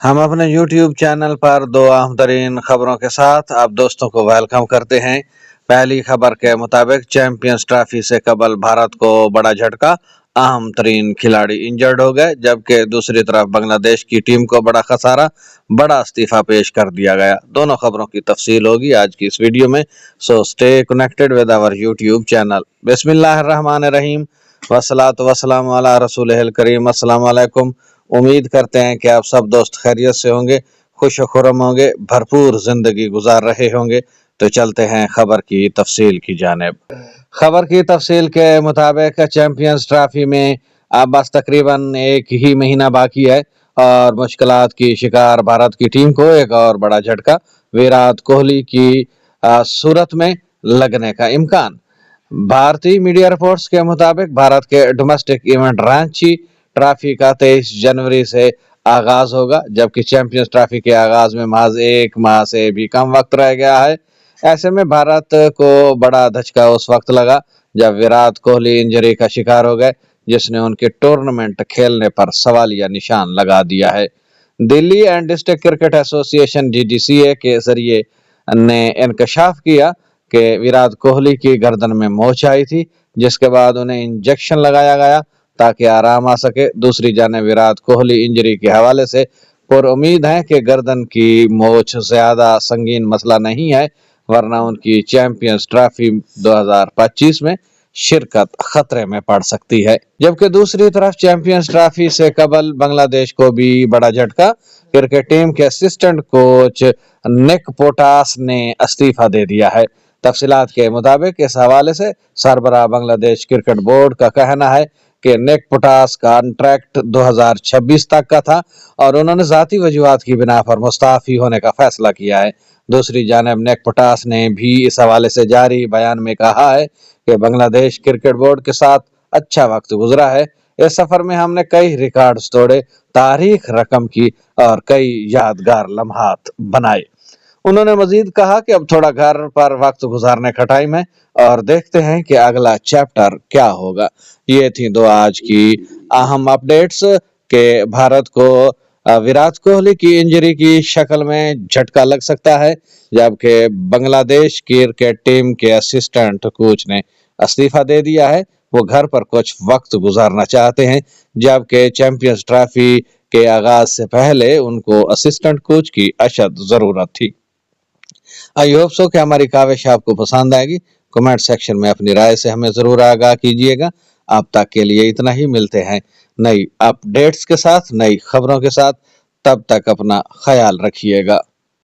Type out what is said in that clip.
ہم اپنے YouTube channel پر دو اہم ترین خبروں کے ساتھ آپ دوستوں کو ویلکم کرتے ہیں۔ پہلی خبر کے مطابق چیمپئنز ٹرافی سے قبل بھارت کو بڑا جھٹکا، اہم ترین کھلاڑی انجرڈ ہو گئے، جبکہ دوسری طرف بنگلہ دیش کی ٹیم کو بڑا خسارہ، بڑا استعفیٰ پیش کر دیا گیا۔ دونوں خبروں کی تفصیل ہوگی آج کی اس ویڈیو میں، so stay connected with our YouTube channel. بسم اللہ الرحمن الرحیم، والصلاۃ والسلام علی رسول الکریم۔ السلام علیکم۔ امید کرتے ہیں کہ آپ سب دوست خیریت سے ہوں گے، خوش و خرم ہوں گے، بھرپور زندگی گزار رہے ہوں گے۔ تو چلتے ہیں خبر کی تفصیل کی جانب۔ خبر کی تفصیل کے مطابق چیمپئنز ٹرافی میں اب بس تقریباً ایک ہی مہینہ باقی ہے اور مشکلات کی شکار بھارت کی ٹیم کو ایک اور بڑا جھٹکا ویرات کوہلی کی صورت میں لگنے کا امکان۔ بھارتی میڈیا رپورٹس کے مطابق بھارت کے ڈومیسٹک ایونٹ رانچی ٹرافی کا 23 جنوری سے آغاز ہوگا، جبکہ چیمپئنز ٹرافی کے آغاز میں محض ایک ماہ سے بھی کم وقت رہ گیا ہے۔ ایسے میں بھارت کو بڑا دھچکا اس وقت لگا جب ویرات کوہلی انجری کا شکار ہو گئے، جس نے ان کے ٹورنامنٹ کھیلنے پر سوالیہ نشان لگا دیا ہے۔ دلی اینڈ ڈسٹرکٹ کرکٹ ایسوسی ایشن DDCA کے ذریعے نے انکشاف کیا کہ ویرات کوہلی کی گردن میں موچ آئی تھی، جس کے بعد انہیں انجیکشن لگایا گیا تاکہ آرام آ سکے۔ دوسری جانب ویرات کوہلی انجری کے حوالے سے پر امید ہیں کہ گردن کی موچ زیادہ سنگین مسئلہ نہیں ہے، ورنہ ان کی چیمپئنز ٹرافی 2025 میں شرکت خطرے میں پڑ سکتی ہے۔ جبکہ دوسری طرف چیمپئنز ٹرافی سے قبل بنگلہ دیش کو بھی بڑا جھٹکا، کرکٹ ٹیم کے اسسٹنٹ کوچ نک پوٹاس نے استعفیٰ دے دیا ہے۔ تفصیلات کے مطابق اس حوالے سے سربراہ بنگلہ دیش کرکٹ بورڈ کا کہنا ہے کہ نک پوٹاس کا کانٹریکٹ 2026 تک کا تھا اور انہوں نے ذاتی وجوہات کی بنا پر مستعفی ہونے کا فیصلہ کیا ہے۔ دوسری جانب نک پوٹاس نے بھی اس حوالے سے جاری بیان میں کہا ہے کہ بنگلہ دیش کرکٹ بورڈ کے ساتھ اچھا وقت گزرا ہے۔ اس سفر میں ہم نے کئی ریکارڈز توڑے، تاریخ رقم کی اور کئی یادگار لمحات بنائے۔ انہوں نے مزید کہا کہ اب تھوڑا گھر پر وقت گزارنے کا ٹائم ہے اور دیکھتے ہیں کہ اگلا چیپٹر کیا ہوگا۔ یہ تھی دو آج کی اہم اپڈیٹس کہ بھارت کو ویرات کوہلی کی انجری کی شکل میں جھٹکا لگ سکتا ہے، جبکہ بنگلہ دیش کرکٹ ٹیم کے اسسٹنٹ کوچ نے استعفیٰ دے دیا ہے۔ وہ گھر پر کچھ وقت گزارنا چاہتے ہیں، جبکہ چیمپئنز ٹرافی کے آغاز سے پہلے ان کو اسسٹنٹ کوچ کی اشد ضرورت تھی۔ آئی ہوپ سو کہ ہماری کاوش آپ کو پسند آئے گی۔ کمنٹ سیکشن میں اپنی رائے سے ہمیں ضرور آگاہ کیجیے گا۔ اب تک کے لیے اتنا ہی، ملتے ہیں نئی اپڈیٹس کے ساتھ، نئی خبروں کے ساتھ۔ تب تک اپنا خیال رکھیے گا۔